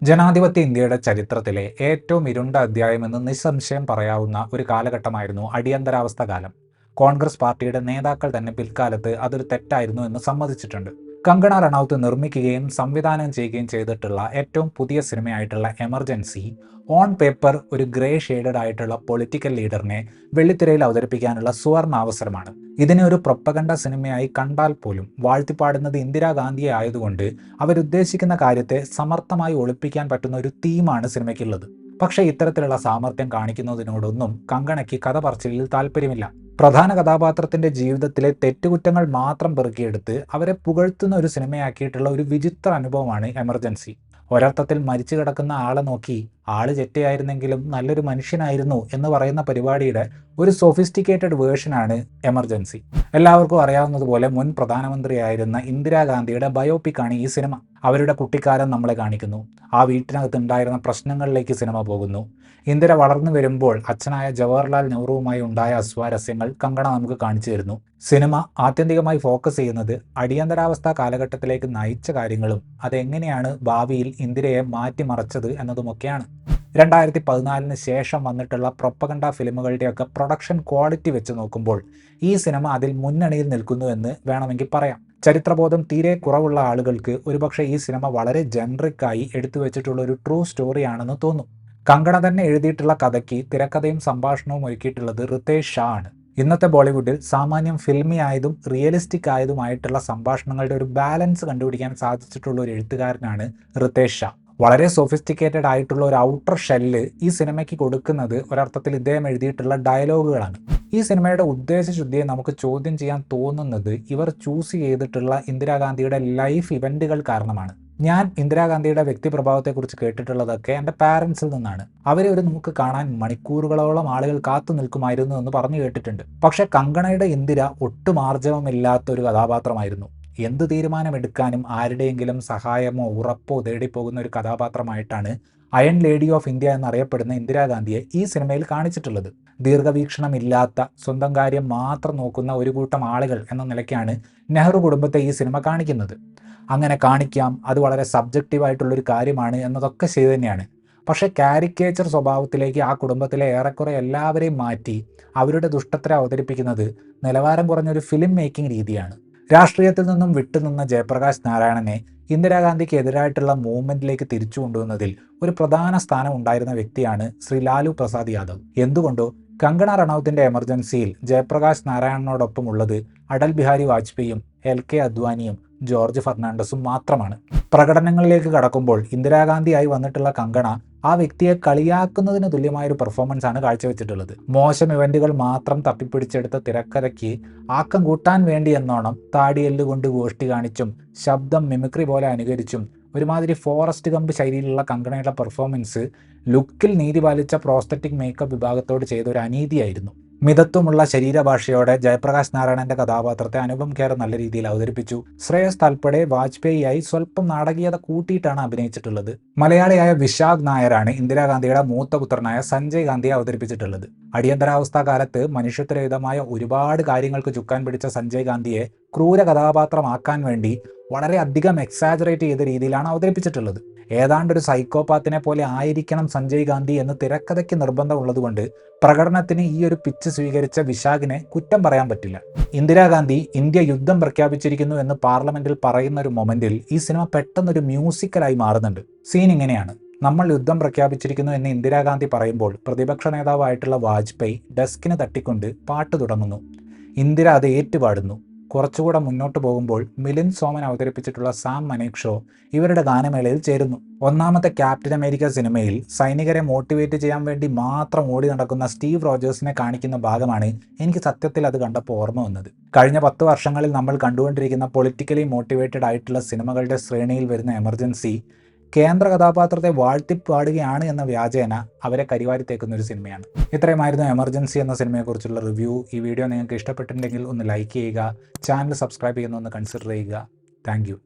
ജനാധിപത്യ ഇന്ത്യയുടെ ചരിത്രത്തിലെ ഏറ്റവും ഇരുണ്ട അധ്യായമെന്ന് നിസ്സംശയം പറയാവുന്ന ഒരു കാലഘട്ടമായിരുന്നു അടിയന്തരാവസ്ഥ കാലം. കോൺഗ്രസ് പാർട്ടിയുടെ നേതാക്കൾ തന്നെ പിൽക്കാലത്ത് അതൊരു തെറ്റായിരുന്നു എന്ന് സമ്മതിച്ചിട്ടുണ്ട്. കങ്കണ റണൌത്ത് നിർമ്മിക്കുകയും സംവിധാനം ചെയ്യുകയും ചെയ്തിട്ടുള്ള ഏറ്റവും പുതിയ സിനിമയായിട്ടുള്ള എമർജൻസി ഓൺ പേപ്പർ ഒരു ഗ്രേ ഷെയ്ഡഡ് ആയിട്ടുള്ള പൊളിറ്റിക്കൽ ലീഡറിനെ വെള്ളിത്തിരയിൽ അവതരിപ്പിക്കാനുള്ള സുവർണ അവസരമാണ്. ഇതിനെ ഒരു പ്രൊപ്പഗണ്ട സിനിമയായി കണ്ടാൽ പോലും വാഴ്ത്തിപ്പാടുന്നത് ഇന്ദിരാഗാന്ധിയെ ആയതുകൊണ്ട് അവരുദ്ദേശിക്കുന്ന കാര്യത്തെ സമർത്ഥമായി ഒളിപ്പിക്കാൻ പറ്റുന്ന ഒരു തീമാണ് സിനിമയ്ക്കുള്ളത്. പക്ഷേ ഇത്തരത്തിലുള്ള സാമർത്ഥ്യം കാണിക്കുന്നതിനോടൊന്നും കങ്കണയ്ക്ക് കഥ പറച്ചിലിൽ താല്പര്യമില്ല. പ്രധാന കഥാപാത്രത്തിന്റെ ജീവിതത്തിലെ തെറ്റുകുറ്റങ്ങൾ മാത്രം പെറുക്കിയെടുത്ത് അവരെ പുകഴ്ത്തുന്ന ഒരു സിനിമയാക്കിയിട്ടുള്ള ഒരു വിചിത്ര അനുഭവമാണ് എമർജൻസി. ഒരർത്ഥത്തിൽ മരിച്ചു കിടക്കുന്ന ആളെ നോക്കി ആള് ചെറ്റയായിരുന്നെങ്കിലും നല്ലൊരു മനുഷ്യനായിരുന്നു എന്ന് പറയുന്ന പരിപാടിയുടെ ഒരു സൊഫിസ്റ്റിക്കേറ്റഡ് വേർഷനാണ് എമർജൻസി. എല്ലാവർക്കും അറിയാവുന്നതുപോലെ മുൻ പ്രധാനമന്ത്രിയായിരുന്ന ഇന്ദിരാഗാന്ധിയുടെ ബയോപിക്കാണ് ഈ സിനിമ. അവരുടെ കുട്ടിക്കാലം നമ്മളെ കാണിക്കുന്നു. ആ വീട്ടിനകത്തുണ്ടായിരുന്ന പ്രശ്നങ്ങളിലേക്ക് സിനിമ പോകുന്നു. ഇന്ദിര വളർന്നു വരുമ്പോൾ അച്ഛനായ ജവഹർലാൽ നെഹ്റുവുമായി ഉണ്ടായ അസ്വാരസ്യങ്ങൾ കങ്കണ നമുക്ക് കാണിച്ചു തരുന്നു. സിനിമ ആത്യന്തികമായി ഫോക്കസ് ചെയ്യുന്നത് അടിയന്തരാവസ്ഥ കാലഘട്ടത്തിലേക്ക് നയിച്ച കാര്യങ്ങളും അതെങ്ങനെയാണ് ഭാവിയിൽ ഇന്ദിരയെ മാറ്റിമറിച്ചത് എന്നതുമൊക്കെയാണ്. 2014 ശേഷം വന്നിട്ടുള്ള പ്രൊപ്പഗണ്ട ഫിലിമുകളുടെയൊക്കെ പ്രൊഡക്ഷൻ ക്വാളിറ്റി വെച്ച് നോക്കുമ്പോൾ ഈ സിനിമ അതിൽ മുന്നണിയിൽ നിൽക്കുന്നു എന്ന് വേണമെങ്കിൽ പറയാം. ചരിത്രബോധം തീരെ കുറവുള്ള ആളുകൾക്ക് ഒരുപക്ഷെ ഈ സിനിമ വളരെ ജനറിക്കായി എടുത്തു വെച്ചിട്ടുള്ള ഒരു ട്രൂ സ്റ്റോറിയാണെന്ന് തോന്നും. കങ്കണ തന്നെ എഴുതിയിട്ടുള്ള കഥയ്ക്ക് തിരക്കഥയും സംഭാഷണവും ഒരുക്കിയിട്ടുള്ളത് റിതേഷ് ഷാ ആണ്. ഇന്നത്തെ ബോളിവുഡിൽ സാമാന്യം ഫിൽമി ആയതും റിയലിസ്റ്റിക് ആയതുമായിട്ടുള്ള സംഭാഷണങ്ങളുടെ ഒരു ബാലൻസ് കണ്ടുപിടിക്കാൻ സാധിച്ചിട്ടുള്ള ഒരു എഴുത്തുകാരനാണ് റിതേഷ് ഷാ. വളരെ സൊഫിസ്റ്റിക്കേറ്റഡ് ആയിട്ടുള്ള ഒരു ഔട്ടർ ഷെല്ല് ഈ സിനിമയ്ക്ക് കൊടുക്കുന്നത് ഒരർത്ഥത്തിൽ ഇദ്ദേഹം എഴുതിയിട്ടുള്ള ഡയലോഗുകളാണ്. ഈ സിനിമയുടെ ഉദ്ദേശശുദ്ധിയെ നമുക്ക് ചോദ്യം ചെയ്യാൻ തോന്നുന്നത് ഇവർ ചൂസ് ചെയ്തിട്ടുള്ള ഇന്ദിരാഗാന്ധിയുടെ ലൈഫ് ഇവന്റുകൾ കാരണമാണ്. ഞാൻ ഇന്ദിരാഗാന്ധിയുടെ വ്യക്തിപ്രഭാവത്തെക്കുറിച്ച് കേട്ടിട്ടുള്ളതൊക്കെ എൻ്റെ പാരൻസിൽ നിന്നാണ്. അവരെ ഒരു നമുക്ക് കാണാൻ മണിക്കൂറുകളോളം ആളുകൾ കാത്തു നിൽക്കുമായിരുന്നു എന്ന് പറഞ്ഞു കേട്ടിട്ടുണ്ട്. പക്ഷെ കങ്കണയുടെ ഇന്ദിര ഒട്ടും ആർജവമില്ലാത്ത ഒരു കഥാപാത്രമായിരുന്നു. എന്ത് തീരുമാനമെടുക്കാനും ആരുടെയെങ്കിലും സഹായമോ ഉറപ്പോ തേടിപ്പോകുന്ന ഒരു കഥാപാത്രമായിട്ടാണ് അയൺ ലേഡി ഓഫ് ഇന്ത്യ എന്നറിയപ്പെടുന്ന ഇന്ദിരാഗാന്ധിയെ ഈ സിനിമയിൽ കാണിച്ചിട്ടുള്ളത്. ദീർഘവീക്ഷണമില്ലാത്ത സ്വന്തം കാര്യം മാത്രം നോക്കുന്ന ഒരു കൂട്ടം ആളുകൾ എന്ന നിലയ്ക്കാണ് നെഹ്റു കുടുംബത്തെ ഈ സിനിമ കാണിക്കുന്നത്. അങ്ങനെ കാണിക്കാം, അത് വളരെ സബ്ജക്റ്റീവായിട്ടുള്ളൊരു കാര്യമാണ് എന്നതൊക്കെ ശരി തന്നെയാണ്. പക്ഷേ കാരിക്കേച്ചർ സ്വഭാവത്തിലേക്ക് ആ കുടുംബത്തിലെ ഏറെക്കുറെ എല്ലാവരെയും മാറ്റി അവരുടെ ദുഷ്ടത്തെ അവതരിപ്പിക്കുന്നത് നിലവാരം കുറഞ്ഞൊരു ഫിലിം മേക്കിംഗ് രീതിയാണ്. രാഷ്ട്രീയത്തിൽ നിന്നും വിട്ടുനിന്ന ജയപ്രകാശ് നാരായണനെ ഇന്ദിരാഗാന്ധിക്ക് എതിരായിട്ടുള്ള മൂവ്മെന്റിലേക്ക് തിരിച്ചു കൊണ്ടുവന്നതിൽ ഒരു പ്രധാന സ്ഥാനം ഉണ്ടായിരുന്ന വ്യക്തിയാണ് ശ്രീ ലാലു പ്രസാദ് യാദവ്. എന്തുകൊണ്ടോ കങ്കണ റണൌത്തിന്റെ എമർജൻസിയിൽ ജയപ്രകാശ് നാരായണനോടൊപ്പം ഉള്ളത് അടൽ ബിഹാരി വാജ്പേയിയും LK അദ്വാനിയും ജോർജ് ഫെർണാണ്ടസും മാത്രമാണ്. പ്രകടനങ്ങളിലേക്ക് കടക്കുമ്പോൾ ഇന്ദിരാഗാന്ധിയായി വന്നിട്ടുള്ള കങ്കണ ആ വ്യക്തിയെ കളിയാക്കുന്നതിന് തുല്യമായൊരു പെർഫോമൻസ് ആണ് കാഴ്ചവെച്ചിട്ടുള്ളത്. മോശം ഇവന്റുകൾ മാത്രം തപ്പിപ്പിടിച്ചെടുത്ത തിരക്കഥയ്ക്ക് ആക്കം കൂട്ടാൻ വേണ്ടി എന്നോണം താടിയെല്ലുകൊണ്ട് ഗോഷ്ടി കാണിച്ചും ശബ്ദം മിമിക്രി പോലെ അനുകരിച്ചും ഒരുമാതിരി ഫോറസ്റ്റ് ഗംപ് ശൈലിയിലുള്ള കങ്കണയുടെ പെർഫോമൻസ് ലുക്കിൽ നീതി പാലിച്ച പ്രോസ്തറ്റിക് മേക്കപ്പ് വിഭാഗത്തോട് ചെയ്ത ഒരു അനീതിയായിരുന്നു. മിതത്വമുള്ള ശരീരഭാഷയോടെ ജയപ്രകാശ് നാരായണന്റെ കഥാപാത്രത്തെ അനുപം ഖേർ നല്ല രീതിയിൽ അവതരിപ്പിച്ചു. ശ്രേയസ് തൽപ്പടെ വാജ്പേയിയായി സ്വല്പം നാടകീയത കൂട്ടിയിട്ടാണ് അഭിനയിച്ചിട്ടുള്ളത്. മലയാളിയായ വിശാഖ് നായരാണ് ഇന്ദിരാഗാന്ധിയുടെ മൂത്ത പുത്രനായ സഞ്ജയ് ഗാന്ധിയെ അവതരിപ്പിച്ചിട്ടുള്ളത്. അടിയന്തരാവസ്ഥ കാലത്ത് മനുഷ്യത്വരഹിതമായ ഒരുപാട് കാര്യങ്ങൾക്ക് ചുക്കാൻ പിടിച്ച സഞ്ജയ് ഗാന്ധിയെ ക്രൂര കഥാപാത്രമാക്കാൻ വേണ്ടി വളരെ അധികം എക്സാജറേറ്റ് ചെയ്ത രീതിയിലാണ് അവതരിപ്പിച്ചിട്ടുള്ളത്. ഏതാണ്ടൊരു സൈക്കോപാത്തിനെ പോലെ ആയിരിക്കണം സഞ്ജയ് ഗാന്ധി എന്ന് തിരക്കഥയ്ക്ക് നിർബന്ധമുള്ളതുകൊണ്ട് പ്രകടനത്തിന് ഈ ഒരു പിച്ച് സ്വീകരിച്ച വിശാഖിനെ കുറ്റം പറയാൻ പറ്റില്ല. ഇന്ദിരാഗാന്ധി ഇന്ത്യ യുദ്ധം പ്രഖ്യാപിച്ചിരിക്കുന്നു എന്ന് പാർലമെന്റിൽ പറയുന്ന ഒരു മൊമെന്റിൽ ഈ സിനിമ പെട്ടെന്നൊരു മ്യൂസിക്കലായി മാറുന്നുണ്ട്. സീൻ ഇങ്ങനെയാണ്: നമ്മൾ യുദ്ധം പ്രഖ്യാപിച്ചിരിക്കുന്നു എന്ന് ഇന്ദിരാഗാന്ധി പറയുമ്പോൾ പ്രതിപക്ഷ നേതാവായിട്ടുള്ള വാജ്പേയി ഡെസ്കിന് തട്ടിക്കൊണ്ട് പാട്ട് തുടങ്ങുന്നു. ഇന്ദിര അത് ഏറ്റുപാടുന്നു. കുറച്ചുകൂടെ മുന്നോട്ട് പോകുമ്പോൾ മിലിന്ദ് സോമൻ അവതരിപ്പിച്ചിട്ടുള്ള സാം മനേക്ഷോ ഇവരുടെ ഗാനമേളയിൽ ചേരുന്നു. ഒന്നാമത്തെ ക്യാപ്റ്റൻ അമേരിക്ക സിനിമയിൽ സൈനികരെ മോട്ടിവേറ്റ് ചെയ്യാൻ വേണ്ടി മാത്രം ഓടി നടക്കുന്ന സ്റ്റീവ് റോജേഴ്സിനെ കാണിക്കുന്ന ഭാഗമാണ് എനിക്ക് സത്യത്തിൽ അത് കണ്ടപ്പോൾ ഓർമ്മ വന്നത്. കഴിഞ്ഞ 10 വർഷങ്ങളിൽ നമ്മൾ കണ്ടുകൊണ്ടിരിക്കുന്ന പൊളിറ്റിക്കലി മോട്ടിവേറ്റഡ് ആയിട്ടുള്ള സിനിമകളുടെ ശ്രേണിയിൽ വരുന്ന എമർജൻസി കേന്ദ്ര കഥാപാത്രത്തെ വാഴ്ത്തിപ്പാടുകയാണ് എന്ന വ്യാജേന അവരെ കരിവാരിത്തേക്കുന്ന ഒരു സിനിമയാണ്. ഇത്രയുമായിരുന്നു എമർജൻസി എന്ന സിനിമയെക്കുറിച്ചുള്ള റിവ്യൂ. ഈ വീഡിയോ നിങ്ങൾക്ക് ഇഷ്ടപ്പെട്ടിട്ടുണ്ടെങ്കിൽ ഒന്ന് ലൈക്ക് ചെയ്യുക, ചാനൽ സബ്സ്ക്രൈബ് ചെയ്യുന്ന ഒന്ന് കൺസിഡർ ചെയ്യുക. Thank you.